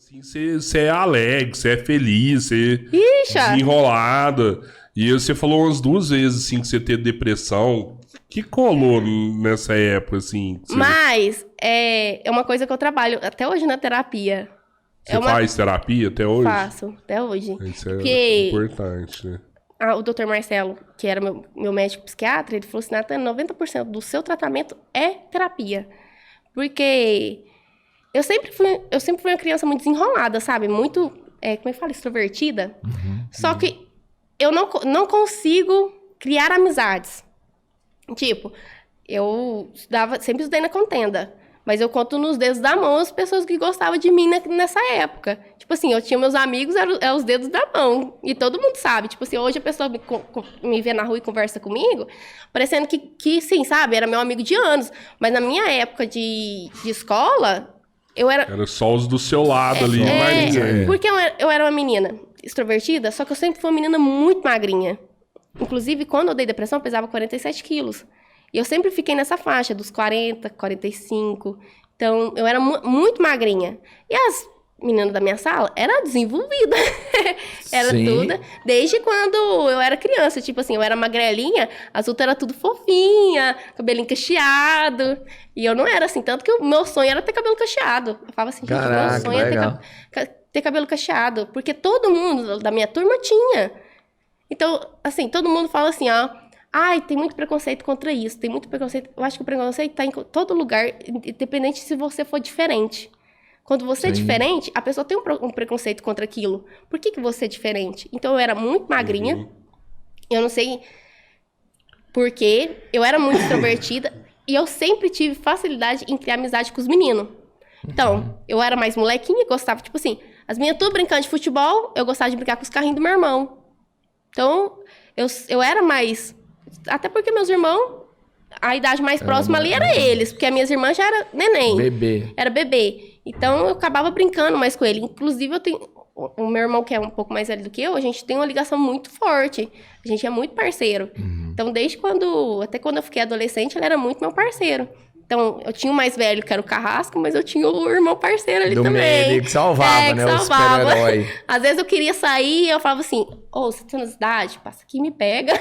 Assim, você é alegre, você é feliz, você Ixa! desenrolada. E você falou umas 2 vezes, assim, que você teve depressão. Que colou nessa época, assim? Mas é uma coisa que eu trabalho até hoje na terapia. Você faz terapia até hoje? Faço, até hoje. Isso é Porque importante, né? o Dr. Marcelo, que era meu médico psiquiatra, ele falou assim, Natana, 90% do seu tratamento é terapia. Porque eu sempre fui uma criança muito desenrolada, sabe? Muito, como é que fala? Extrovertida. Só que eu não consigo criar amizades. Tipo, eu sempre estudei na contenda. Mas eu conto nos dedos da mão as pessoas que gostavam de mim nessa época. Tipo assim, eu tinha meus amigos, eram os dedos da mão. E todo mundo sabe. Tipo assim, hoje a pessoa me vê na rua e conversa comigo, parecendo que sim, sabe? Era meu amigo de anos. Mas na minha época de escola, eu era... Era só os do seu lado ali, mas... Porque eu era uma menina extrovertida, só que eu sempre fui uma menina muito magrinha. Inclusive, quando eu dei depressão, eu pesava 47 quilos. E eu sempre fiquei nessa faixa, dos 40, 45. Então, eu era muito magrinha. E as meninas da minha sala eram desenvolvidas. Era tudo. Desde quando eu era criança. Tipo assim, eu era magrelinha, as outras eram tudo fofinha, cabelinho cacheado. E eu não era assim. Tanto que o meu sonho era ter cabelo cacheado. Eu falava assim, gente, meu sonho é ter cabelo cacheado. Porque todo mundo da minha turma tinha. Então, assim, todo mundo fala assim, ó... Ai, tem muito preconceito contra isso, tem muito preconceito. Eu acho que o preconceito tá em todo lugar, independente se você for diferente. Quando você é diferente, a pessoa tem um preconceito contra aquilo. Por que você é diferente? Então, eu era muito magrinha. Eu não sei por quê. Eu era muito extrovertida. E eu sempre tive facilidade em criar amizade com os meninos. Então, eu era mais molequinha, gostava, tipo assim... As meninas tudo brincando de futebol, eu gostava de brincar com os carrinhos do meu irmão. Então, eu era mais... Até porque meus irmãos, a idade mais próxima ali era eles, porque as minhas irmãs já eram neném. Bebê. Era bebê. Então, eu acabava brincando mais com ele. Inclusive, eu tenho... O meu irmão, que é um pouco mais velho do que eu, a gente tem uma ligação muito forte. A gente é muito parceiro. Então, até quando eu fiquei adolescente, ele era muito meu parceiro. Então, eu tinha o mais velho, que era o Carrasco, mas eu tinha o irmão parceiro ali também. Meio, que salvava, né? O super-herói. Às vezes eu queria sair e eu falava assim, você tá na cidade? Passa aqui e me pega.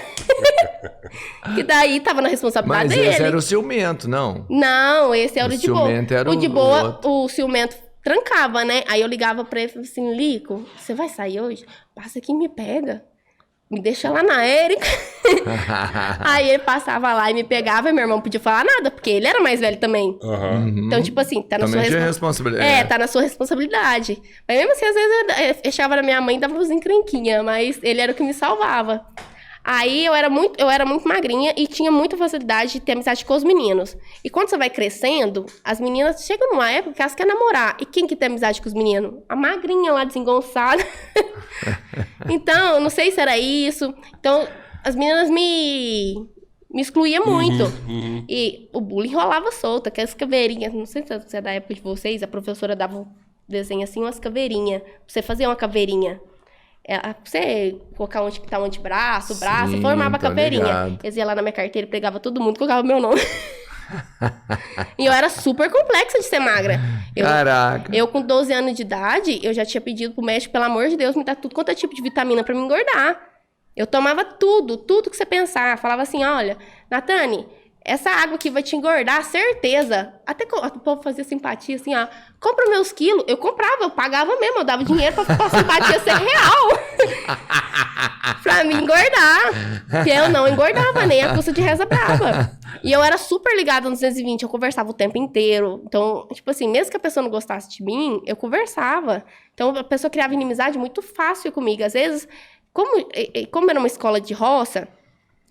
Que daí tava na responsabilidade dele. Mas esse era o ciumento, não? Não, esse era o de boa. Era o de boa, o ciumento trancava, né? Aí eu ligava pra ele e falava assim, Lico, você vai sair hoje? Passa aqui e me pega. Me deixa lá na Érica. Aí ele passava lá e me pegava e meu irmão não podia falar nada, porque ele era mais velho também. Então, tipo assim, tá na sua responsabilidade. Tá na sua responsabilidade. Mas mesmo assim, às vezes eu fechava na minha mãe e dava uns encrenquinha, mas ele era o que me salvava. Aí eu era muito magrinha e tinha muita facilidade de ter amizade com os meninos. E quando você vai crescendo, as meninas chegam numa época que elas querem namorar. E quem que tem amizade com os meninos? A magrinha lá, desengonçada. Então, eu não sei se era isso. Então, as meninas me excluíam muito. E o bullying rolava solto, aquelas caveirinhas. Não sei se é da época de vocês, a professora dava um desenho assim, umas caveirinhas. Pra você fazer uma caveirinha. Pra você colocar onde que tá o antebraço, o braço, você formava a caveirinha. Ligado. Eles iam lá na minha carteira, pegava todo mundo, colocava meu nome. E eu era super complexa de ser magra. Caraca. Eu, com 12 anos de idade, eu já tinha pedido pro médico, pelo amor de Deus, me dar tudo quanto é tipo de vitamina pra me engordar. Eu tomava tudo que você pensar. Falava assim, olha, Natane, essa água aqui vai te engordar, certeza. Até o povo fazia simpatia, assim, ó. Compra meus quilos. Eu comprava, eu pagava mesmo. Eu dava dinheiro pra simpatia ser real. Pra me engordar. Porque eu não engordava, nem a custa de reza brava. E eu era super ligada nos 220. Eu conversava o tempo inteiro. Então, tipo assim, mesmo que a pessoa não gostasse de mim, eu conversava. Então, a pessoa criava inimizade muito fácil comigo. Às vezes, como era uma escola de roça,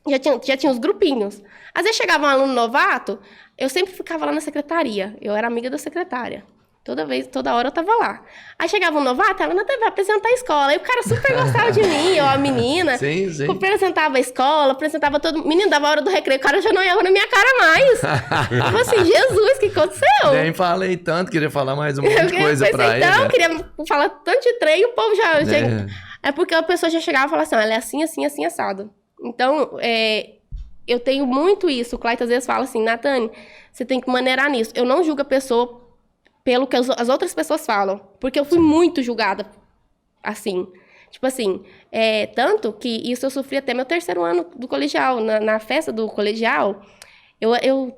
já tinha os grupinhos. Às vezes chegava um aluno novato, eu sempre ficava lá na secretaria. Eu era amiga da secretária. Toda hora eu tava lá. Aí chegava um novato, ela vai apresentar a escola. Aí o cara super gostava de mim, ou a menina. Sim. Apresentava a escola, apresentava todo... Menino, dava a hora do recreio, o cara já não ia na minha cara mais. Tipo assim, Jesus, o que aconteceu? Nem falei tanto, queria falar mais um monte de coisa pra ele. Então, queria falar tanto de trem, o povo já... É porque a pessoa já chegava e falava assim, ela é assim, assim, assim, assado. Então, eu tenho muito isso. O Clayton às vezes fala assim, Natane, você tem que maneirar nisso. Eu não julgo a pessoa pelo que as outras pessoas falam. Porque eu fui muito julgada, assim. Tipo assim, tanto que isso eu sofri até meu 3º ano do colegial. Na festa do colegial, eu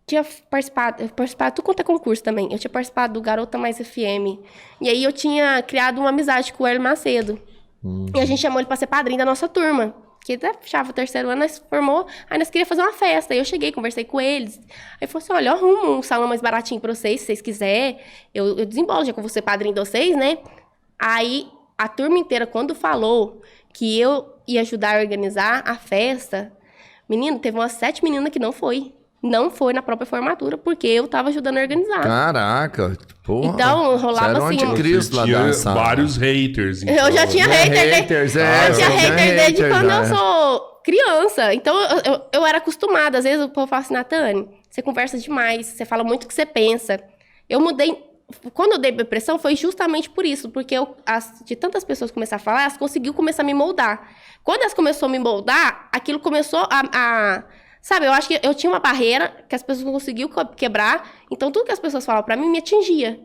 tinha participado tudo quanto é concurso também. Eu tinha participado do Garota Mais FM. E aí eu tinha criado uma amizade com o Hélio Macedo. E a gente chamou ele pra ser padrinho da nossa turma. Que até fechava o 3º ano, nós formou, aí nós queríamos fazer uma festa. Aí eu cheguei, conversei com eles. Aí falou assim, olha, eu arrumo um salão mais baratinho pra vocês, se vocês quiserem. Eu desembolo, já que eu vou ser padrinho de vocês, né? Aí a turma inteira, quando falou que eu ia ajudar a organizar a festa, menino, teve umas 7 meninas que não foi. Não foi na própria formatura, porque eu tava ajudando a organizar. Caraca, porra. Então, rolava era um assim... anticristo lá tinha da sala. vários haters. Então. Eu já tinha haters, eu tinha hater desde quando eu sou criança. Então, eu era acostumada. Às vezes o povo fala assim, Natane, você conversa demais, você fala muito o que você pensa. Eu mudei... Quando eu dei depressão, foi justamente por isso. Porque de tantas pessoas começar a falar, elas conseguiram começar a me moldar. Quando elas começaram a me moldar, aquilo começou Sabe, eu acho que eu tinha uma barreira que as pessoas não conseguiam quebrar. Então, tudo que as pessoas falavam pra mim me atingia.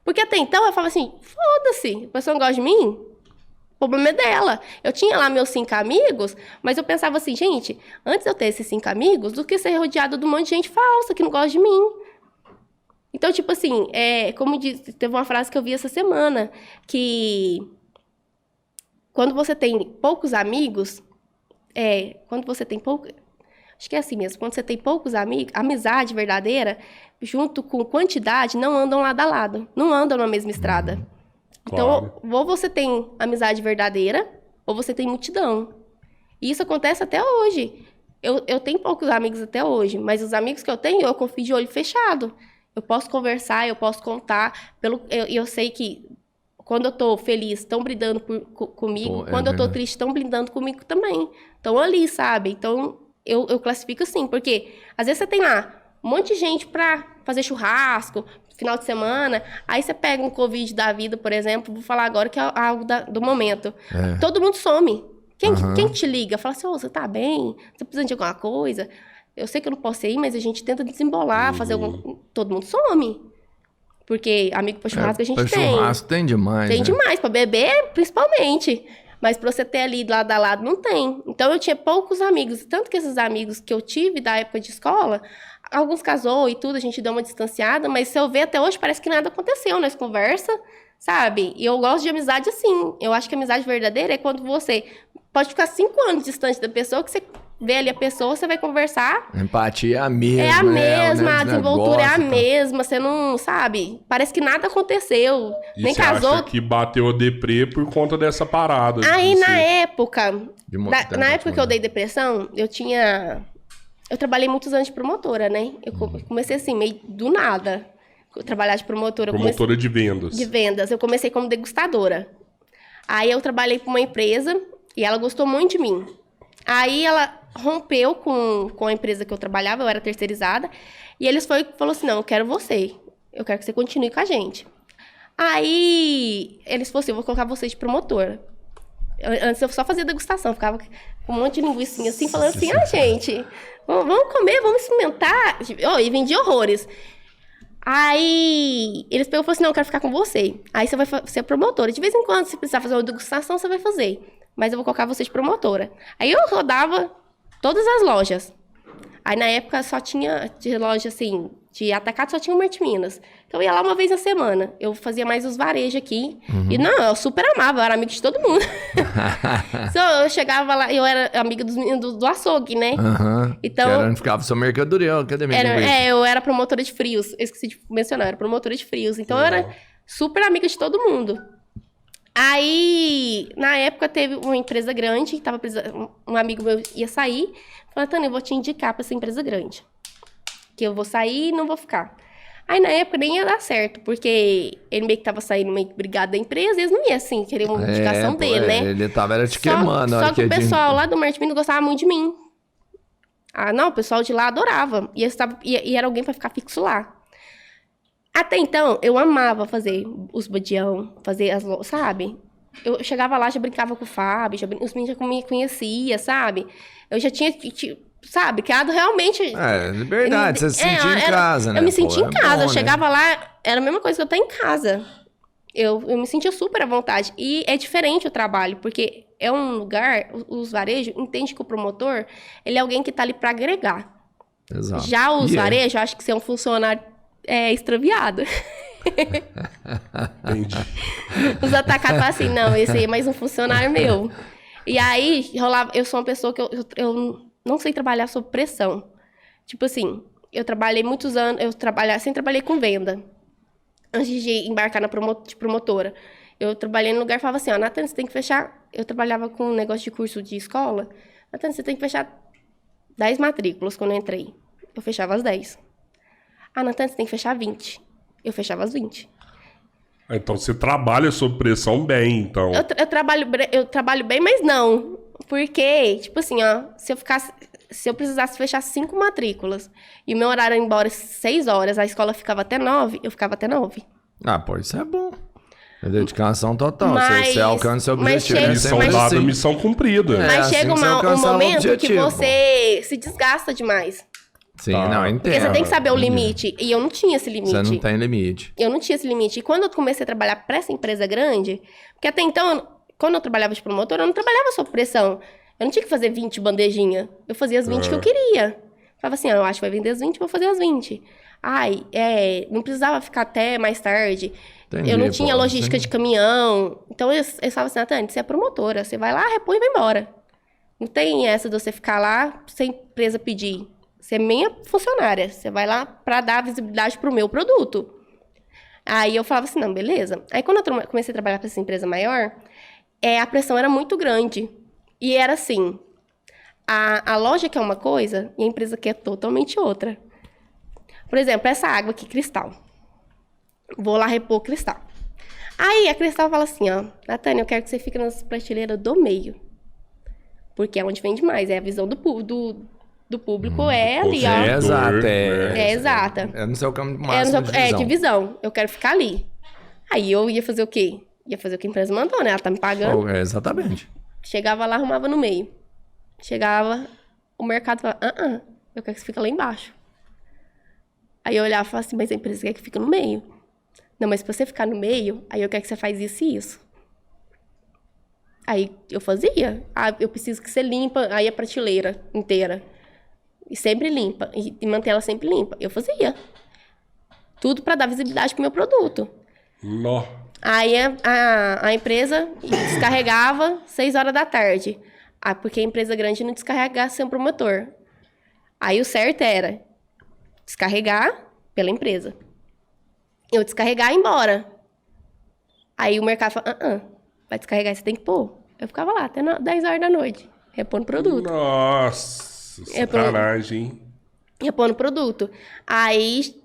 Porque até então, eu falava assim, foda-se, a pessoa não gosta de mim, o problema é dela. Eu tinha lá meus 5 amigos, mas eu pensava assim, gente, antes eu ter esses 5 amigos, do que ser rodeado de um monte de gente falsa que não gosta de mim. Então, tipo assim, como disse, teve uma frase que eu vi essa semana, que quando você tem poucos amigos, acho que é assim mesmo, quando você tem poucos amigos, amizade verdadeira, junto com quantidade, não andam lado a lado, não andam na mesma estrada. Claro. Então, ou você tem amizade verdadeira, ou você tem multidão. E isso acontece até hoje. Eu tenho poucos amigos até hoje, mas os amigos que eu tenho, eu confio de olho fechado. Eu posso conversar, eu posso contar. Eu sei que quando eu tô feliz, estão brindando comigo. Quando eu tô triste, estão brindando comigo também. Estão ali, sabe? Então, eu classifico assim, porque às vezes você tem lá um monte de gente pra fazer churrasco, final de semana, aí você pega um Covid da vida, por exemplo, vou falar agora que é algo do momento. Todo mundo some. Quem te liga? Fala assim, você tá bem? Você precisa de alguma coisa? Eu sei que eu não posso ir, mas a gente tenta desembolar, fazer algum... Todo mundo some. Porque amigo pra churrasco a gente tem. Pra churrasco tem demais, Tem demais, pra beber principalmente. Mas pra você ter ali lado a lado, não tem. Então, eu tinha poucos amigos. Tanto que esses amigos que eu tive da época de escola, alguns casou e tudo, a gente deu uma distanciada. Mas se eu ver até hoje, parece que nada aconteceu. Nós conversa, sabe? E eu gosto de amizade assim. Eu acho que a amizade verdadeira é quando você pode ficar 5 anos distante da pessoa, que você vê ali a pessoa, você vai conversar. A empatia é a mesma. É a mesma, a desenvoltura é a tá? mesma. Você não, sabe? Parece que nada aconteceu. E nem você casou. acha que bateu a deprê por conta dessa parada? Aí, na época... Na época que eu dei depressão, eu trabalhei muitos anos de promotora, né? Eu comecei assim, meio do nada. Trabalhar de promotora. Promotora de vendas. De vendas. Eu comecei como degustadora. Aí eu trabalhei para uma empresa e ela gostou muito de mim. Aí ela rompeu com a empresa que eu trabalhava, eu era terceirizada. E eles falou assim, não, eu quero você. Eu quero que você continue com a gente. Aí eles falaram assim, eu vou colocar você de promotora. Antes eu só fazia degustação, eu ficava com um monte de linguiça assim, falando assim, gente, vamos comer, vamos experimentar. E vendia horrores. Aí eles pegou e falaram assim, não, eu quero ficar com você. Aí você vai ser promotora. De vez em quando, se precisar fazer uma degustação, você vai fazer. Mas eu vou colocar você de promotora. Aí eu rodava todas as lojas. Aí na época só tinha, de loja assim, de atacado só tinha o Marte Minas. Então eu ia lá uma vez na semana. Eu fazia mais os varejos aqui. E não, eu super amava, eu era amiga de todo mundo. Então eu chegava lá, eu era amiga dos meninos do açougue, né? Então ficava sua mercadoria, cadê minha linguiça? Eu era promotora de frios. Eu esqueci de mencionar, eu era promotora de frios. Então eu era super amiga de todo mundo. Aí, na época, teve uma empresa grande, tava precisando, um amigo meu ia sair. Falei, Tânia, eu vou te indicar pra essa empresa grande. Que eu vou sair e não vou ficar. Aí, na época, nem ia dar certo, porque ele meio que tava saindo meio que brigado da empresa, eles não iam, assim, querer uma indicação dele, né? Ele tava te queimando. Só que o pessoal lá do Marte Minas gostava muito de mim. Ah, não, o pessoal de lá adorava. E era alguém pra ficar fixo lá. Até então, eu amava fazer os badião, fazer as... Sabe? Eu chegava lá, já brincava com o Fábio, os meninos já me conheciam, sabe? Eu já tinha sabe, criado realmente... Verdade, você se sentia em casa, né? Eu me sentia em casa, eu bom, chegava lá, era a mesma coisa que eu estar em casa. Eu me sentia super à vontade. E é diferente o trabalho, porque é um lugar, os varejos entendem que o promotor, ele é alguém que tá ali para agregar. Exato. Já os varejos, eu acho que você é um funcionário extraviado. Entendi. Os atacados falam assim, não, esse aí é mais um funcionário meu. E aí, rolava, eu sou uma pessoa que eu não sei trabalhar sob pressão. Tipo assim, eu trabalhei muitos anos, sempre trabalhei com venda. Antes de embarcar na promotora. Eu trabalhei num lugar e falava assim, ó, Natane, você tem que fechar... Eu trabalhava com um negócio de curso de escola. Natane, você tem que fechar 10 matrículas quando eu entrei. Eu fechava as 10. Ah, Natane, você tem que fechar 20. Eu fechava as 20. Então você trabalha sob pressão bem, então. Eu trabalho bem, mas não. Porque, tipo assim, ó, se eu precisasse fechar 5 matrículas e o meu horário era embora às 6 horas, a escola ficava até 9, eu ficava até 9. Ah, pô, isso é bom. É dedicação total. Você alcança seu objetivo. Missão dada, missão cumprida. Mas assim chega um momento que você se desgasta demais. Sim, não, entendo. Porque você tem que saber o limite. E eu não tinha esse limite. Você não tem limite. Eu não tinha esse limite. E quando eu comecei a trabalhar para essa empresa grande, porque até então, quando eu trabalhava de promotor, eu não trabalhava sob pressão. Eu não tinha que fazer 20 bandejinhas. Eu fazia as 20 que eu queria. Falava assim, eu acho que vai vender as 20, vou fazer as 20. Não precisava ficar até mais tarde. Entendi, eu não tinha logística de caminhão. Então, eu falava assim, Natane, você é promotora. Você vai lá, repõe e vai embora. Não tem essa de você ficar lá sem empresa pedir. Você é minha funcionária. Você vai lá para dar visibilidade pro meu produto. Aí eu falava assim, não, beleza. Aí quando eu comecei a trabalhar para essa empresa maior, a pressão era muito grande. E era assim, a loja quer uma coisa e a empresa quer totalmente outra. Por exemplo, essa água aqui, Cristal. Vou lá repor Cristal. Aí a Cristal fala assim, ó, Natane, eu quero que você fique nas prateleiras do meio. Porque é onde vende mais, é a visão do público ali, ó. Exato, exata. É no seu campo máximo de visão. De visão. Eu quero ficar ali. Aí eu ia fazer o quê? Ia fazer o que a empresa mandou, né? Ela tá me pagando. Exatamente. Chegava lá, arrumava no meio. Chegava, o mercado falava, eu quero que você fique lá embaixo. Aí eu olhava e falava assim, mas a empresa quer que fique no meio. Não, mas pra você ficar no meio, aí eu quero que você faz isso e isso. Aí eu fazia. Eu preciso que você limpa aí a prateleira inteira. E sempre limpa. E manter ela sempre limpa. Eu fazia. Tudo pra dar visibilidade pro meu produto. Nó. Aí a empresa descarregava 6 horas da tarde. Porque a empresa grande não descarregava sem um promotor. Aí o certo era descarregar pela empresa. Eu descarregar e ir embora. Aí o mercado fala, vai descarregar, você tem que pôr. Eu ficava lá até 10 horas da noite, repondo produto. Nossa, sacanagem, hein? Repondo produto. Aí,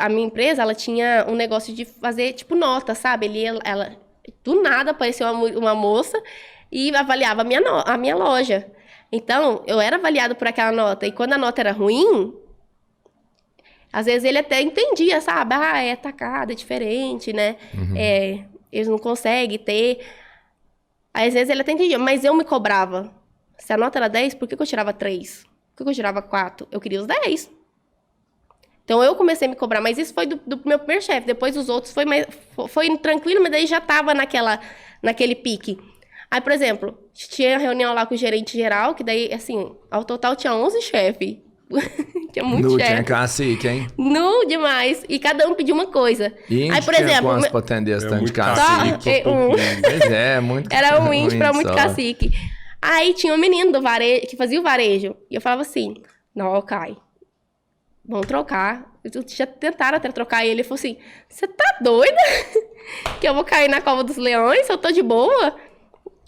a minha empresa, ela tinha um negócio de fazer, tipo, nota, sabe? Ela do nada, apareceu uma moça e avaliava a minha loja. Então, eu era avaliada por aquela nota. E quando a nota era ruim, às vezes ele até entendia, sabe? É atacado, é diferente, né? Uhum. Eles não conseguem ter. Aí, às vezes ele até entendia, mas eu me cobrava. Se a nota era 10, por que eu tirava 3? Por que eu tirava 4? Eu queria os 10. Então, eu comecei a me cobrar, mas isso foi do meu primeiro chefe. Depois, os outros foi tranquilo, mas daí já tava naquele pique. Aí, por exemplo, tinha reunião lá com o gerente geral, que daí, assim, ao total tinha 11 chefes. Tinha muito chefe. Tinha cacique, hein? Nu demais. E cada um pediu uma coisa. E aí, por exemplo, quantos pra atender esse tanto de cacique? Pois é, muito era um índio pra muito cacique. Aí tinha um menino do varejo, que fazia o varejo. E eu falava assim, não, Kai, vamos trocar. Já tentaram até trocar. E ele falou assim, você tá doida? Que eu vou cair na cova dos leões? Eu tô de boa?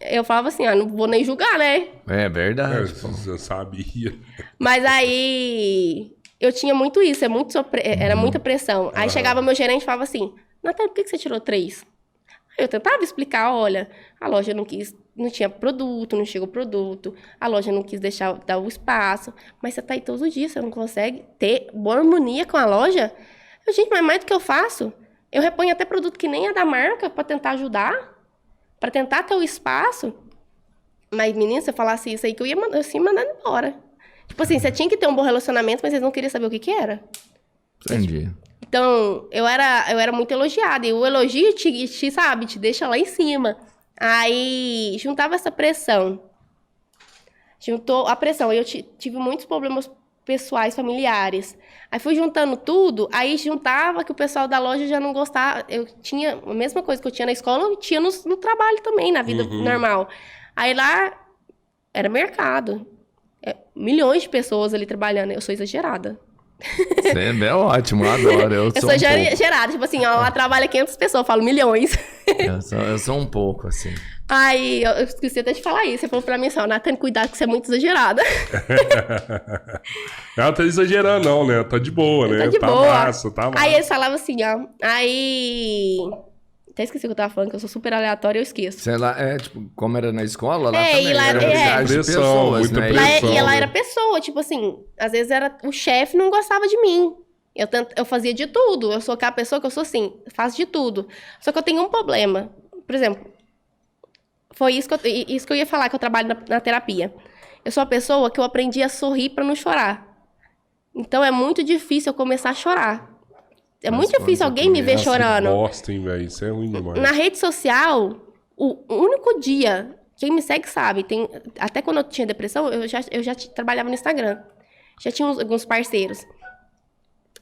Eu falava assim, não vou nem julgar, né? É verdade. Eu sabia. Mas aí, eu tinha muito isso, era muita pressão. Aí chegava meu gerente e falava assim, Natane, por que você tirou 3? Aí eu tentava explicar, olha, a loja não tinha produto, não chegou produto, a loja não quis dar o espaço, mas você tá aí todos os dias, você não consegue ter boa harmonia com a loja? Gente, mas mais do que eu faço, eu reponho até produto que nem é da marca pra tentar ajudar, pra tentar ter o espaço. Mas, menina, se eu falasse isso aí, que eu ia mandar embora. Tipo assim, você tinha que ter um bom relacionamento, mas eles não queriam saber o que era. Entendi. Então, eu era muito elogiada. E o elogio sabe, te deixa lá em cima. Aí, juntava essa pressão. Juntou a pressão. Eu tive muitos problemas pessoais, familiares. Aí fui juntando tudo, aí juntava que o pessoal da loja já não gostava. Eu tinha a mesma coisa que eu tinha na escola, eu tinha no trabalho também, na vida normal. Aí lá era mercado. Milhões de pessoas ali trabalhando. Eu sou exagerada. Você é ótimo, eu adoro. Eu sou exagerada. Tipo assim, ó, lá trabalha 500 pessoas, eu falo milhões. Eu sou um pouco, assim. Aí, eu esqueci até de falar isso. Você falou pra mim assim, ó, Natane, cuidado que você é muito exagerada. Ela tá exagerando, não, né? Tá de boa, né? Tá de boa. Massa, tá massa. Aí eles falavam assim, ó. Aí... Até esqueci o que eu tava falando, que eu sou super aleatória, eu esqueço. Sei lá, tipo, como era na escola, lá também e lá era pressão, de pessoas, muita né? pressão. E ela era pessoa, tipo assim, às vezes era o chefe não gostava de mim. Eu fazia de tudo. Eu sou aquela pessoa que eu sou assim, faço de tudo. Só que eu tenho um problema. Por exemplo, foi isso que eu ia falar, que eu trabalho na terapia. Eu sou uma pessoa que eu aprendi a sorrir pra não chorar. Então é muito difícil eu começar a chorar. É muito difícil alguém me ver chorando. Bosta, hein, velho? Isso é ruim demais. Na rede social, o único dia, quem me segue sabe, até quando eu tinha depressão, eu já trabalhava no Instagram. Já tinha alguns parceiros.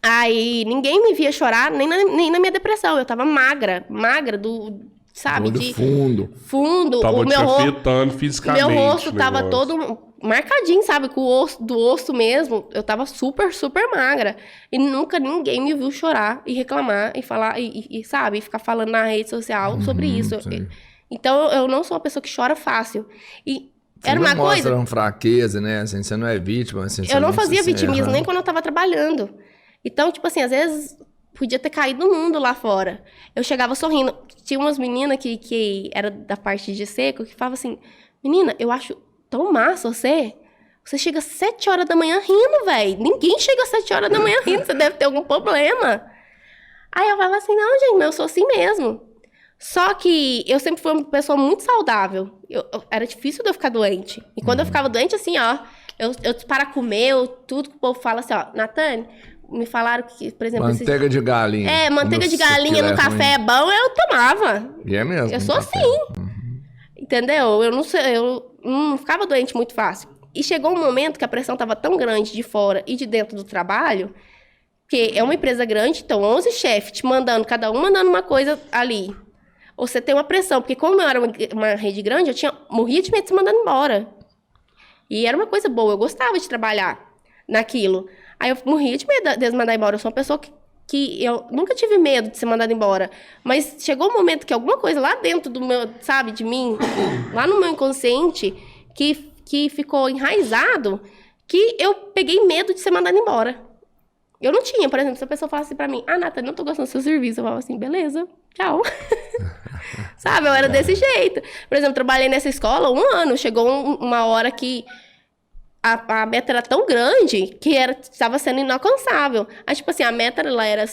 Aí ninguém me via chorar, nem na minha depressão. Eu tava magra, sabe? Fundo. Tava te afetando fisicamente. Meu rosto tava todo marcadinho, sabe? Com o osso, do osso mesmo. Eu tava super, super magra. E nunca ninguém me viu chorar e reclamar e falar, sabe? Ficar falando na rede social sobre isso. Sim. Então, eu não sou uma pessoa que chora fácil. E você era uma coisa... Você não fraqueza, né? Assim, você não é vítima. Assim, eu não fazia vitimismo nem quando eu tava trabalhando. Então, tipo assim, às vezes podia ter caído no mundo lá fora. Eu chegava sorrindo. Tinha umas meninas que era da parte de seco que falavam assim, menina, eu acho tão massa você. Você chega às 7 horas da manhã rindo, velho. Ninguém chega às 7 horas da manhã rindo. Você deve ter algum problema. Aí eu falava assim, não, gente, mas eu sou assim mesmo. Só que eu sempre fui uma pessoa muito saudável. Era difícil de eu ficar doente. E quando eu ficava doente, assim, ó, eu para comer, tudo que o povo fala assim, ó, Natane, me falaram que, por exemplo... Manteiga de galinha. Manteiga de galinha no café é bom, eu tomava. E é mesmo. Eu sou assim. Entendeu? Eu não ficava doente muito fácil. E chegou um momento que a pressão estava tão grande de fora e de dentro do trabalho, que é uma empresa grande, então 11 chefes te mandando, cada um mandando uma coisa ali. Você tem uma pressão, porque como eu era uma rede grande, morria de medo de ser mandado embora. E era uma coisa boa, eu gostava de trabalhar naquilo. Aí eu morria de medo de mandar embora. Eu sou uma pessoa que eu nunca tive medo de ser mandada embora. Mas chegou um momento que alguma coisa lá dentro do meu, sabe, de mim, lá no meu inconsciente, que ficou enraizado, que eu peguei medo de ser mandada embora. Eu não tinha, por exemplo, se a pessoa falasse pra mim, Natane, não tô gostando do seu serviço, eu falava assim, beleza, tchau. Sabe, eu era desse jeito. Por exemplo, trabalhei nessa escola 1 ano, chegou uma hora que a meta era tão grande que estava sendo inalcançável. Aí, tipo assim, a meta ela era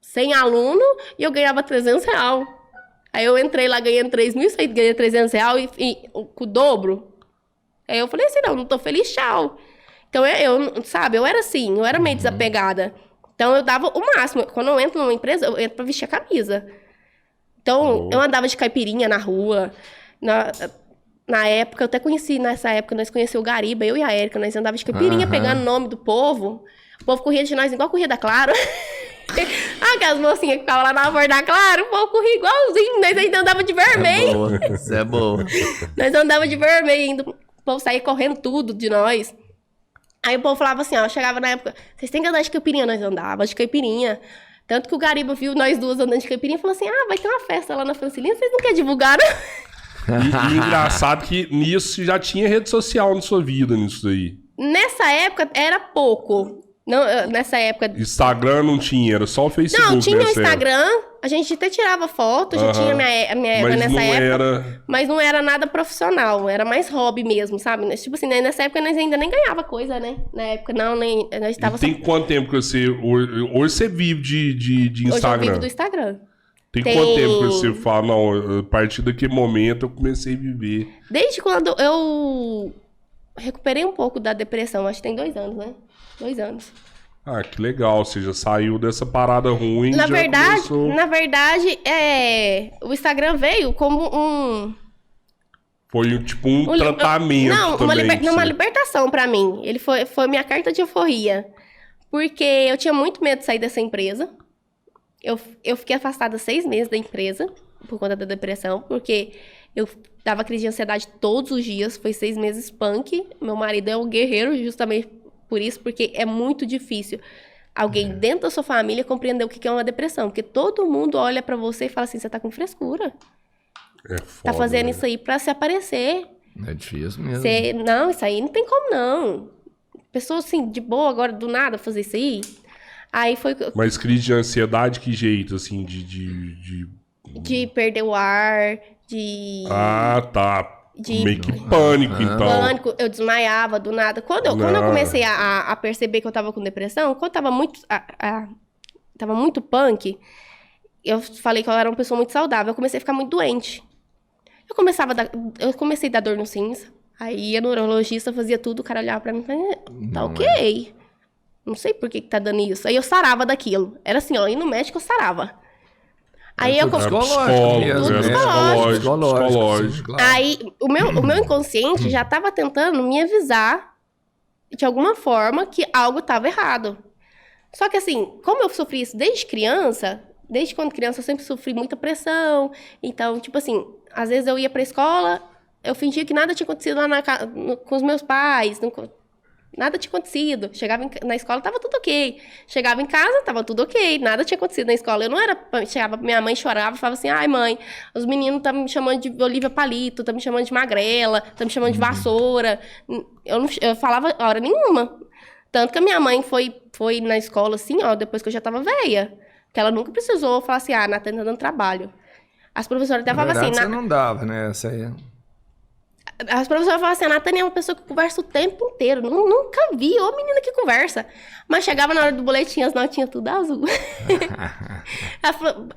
100 alunos e eu ganhava R$300. Aí eu entrei lá ganhando 3.100, ganhei R$300 e com o dobro. Aí eu falei assim, não tô feliz, tchau. Então, sabe, eu era assim, eu era meio desapegada. Então, eu dava o máximo. Quando eu entro numa empresa, eu entro pra vestir a camisa. Então, eu andava de caipirinha na rua. Na época, eu até conheci, nessa época, nós conhecemos o Gariba, eu e a Érica, nós andávamos de caipirinha, pegando o nome do povo. O povo corria de nós igual corria da Claro. Aquelas mocinhas que ficavam lá na porta da Claro, o povo corria igualzinho, nós ainda andava de vermelho. Isso é boa. Nós andava de vermelho ainda, o povo saía correndo tudo de nós. Aí o povo falava assim, ó, chegava na época, vocês têm que andar de caipirinha? Nós andávamos de caipirinha. Tanto que o Gariba viu nós duas andando de caipirinha e falou assim, vai ter uma festa lá na Francilina, vocês não querem divulgar, não? E engraçado que nisso já tinha rede social na sua vida, nisso daí. Nessa época era pouco. Não, nessa época... Instagram não tinha, era só o Facebook. Não, tinha o Instagram, a gente até tirava foto, já tinha a minha época nessa época. Mas não era nada profissional, era mais hobby mesmo, sabe? Tipo assim, nessa época nós ainda nem ganhava coisa, né? Na época não, nem... Nós estava tem quanto tempo que você... Hoje você vive de Instagram? Hoje eu vivo do Instagram. Tem quanto tempo que você fala, não, a partir daquele momento eu comecei a viver? Desde quando recuperei um pouco da depressão. Acho que tem 2 anos, né? 2 anos. Ah, que legal. Você já saiu dessa parada ruim. Na já verdade, começou... o Instagram veio como um... Foi tipo um tratamento também. Uma libertação pra mim. Ele foi minha carta de euforia. Porque eu tinha muito medo de sair dessa empresa. Eu fiquei afastada 6 meses da empresa por conta da depressão, porque eu dava crise de ansiedade todos os dias. Foi 6 meses punk. Meu marido é um guerreiro justamente por isso, porque é muito difícil alguém dentro da sua família compreender o que é uma depressão. Porque todo mundo olha pra você e fala assim, você tá com frescura. É foda, Tá fazendo né? isso aí pra se aparecer. É difícil mesmo. Não, isso aí não tem como não. Pessoa assim, de boa, agora do nada fazer isso aí. Aí foi... Mas crise de ansiedade, que jeito, assim, De perder o ar, de... Ah, tá. De... Meio que pânico, então. Pânico, eu desmaiava do nada. Quando eu comecei a perceber que eu tava com depressão, quando tava muito punk, eu falei que eu era uma pessoa muito saudável, eu comecei a ficar muito doente. Eu comecei a dar dor nos rins, aí ia no neurologista, fazia tudo, o cara olhava pra mim e falava, tá ok. Não sei por que tá dando isso. Aí eu sarava daquilo. Era assim, ó, ir no médico eu sarava. Aí eu psicológico. Claro. Aí o meu inconsciente já tava tentando me avisar de alguma forma que algo tava errado. Só que assim, como eu sofri isso desde quando criança eu sempre sofri muita pressão. Então, tipo assim, às vezes eu ia pra escola, eu fingia que nada tinha acontecido lá com os meus pais, nada tinha acontecido. Chegava na escola, tava tudo ok. Chegava em casa, tava tudo ok. Nada tinha acontecido na escola. Eu não era... Chegava, minha mãe chorava e falava assim, ai mãe, os meninos estão me chamando de Olivia Palito, estão me chamando de magrela, estão me chamando de vassoura. Eu falava hora nenhuma. Tanto que a minha mãe foi na escola assim, ó, depois que eu já tava velha. Que ela nunca precisou falar assim, a Natânia tá dando trabalho. As professoras até falavam assim... Você não dava, né? Essa aí... As professoras falavam assim, a Natânia é uma pessoa que conversa o tempo inteiro. Nunca vi uma menina que conversa. Mas chegava na hora do boletim, as notinhas tudo azul. Ela falou,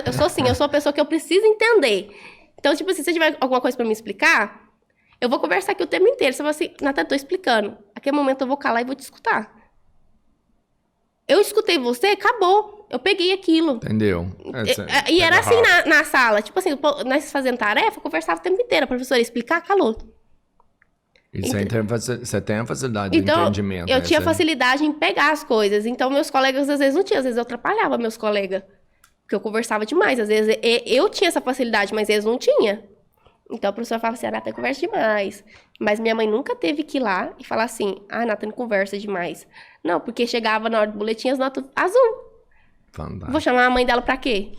eu sou assim, eu sou uma pessoa que eu preciso entender. Então, tipo assim, se você tiver alguma coisa pra me explicar, eu vou conversar aqui o tempo inteiro. Você fala assim, Natânia, tô explicando. A aquele momento eu vou calar e vou te escutar. Eu escutei você, acabou. Eu peguei aquilo. Entendeu? E era assim na sala. Tipo assim, nós fazendo tarefa, eu conversava o tempo inteiro. A professora ia explicar, calou. E você tem a facilidade de entendimento. Eu tinha facilidade em pegar as coisas. Então, meus colegas, às vezes, não tinham. Às vezes, eu atrapalhava meus colegas. Porque eu conversava demais. Às vezes, eu tinha essa facilidade, mas eles não tinham. Então, a professora falava assim, a Natânia conversa demais. Mas minha mãe nunca teve que ir lá e falar assim, a Natânia conversa demais. Não, porque chegava na hora do boletim as notas azul. Fantástico. Vou chamar a mãe dela pra quê?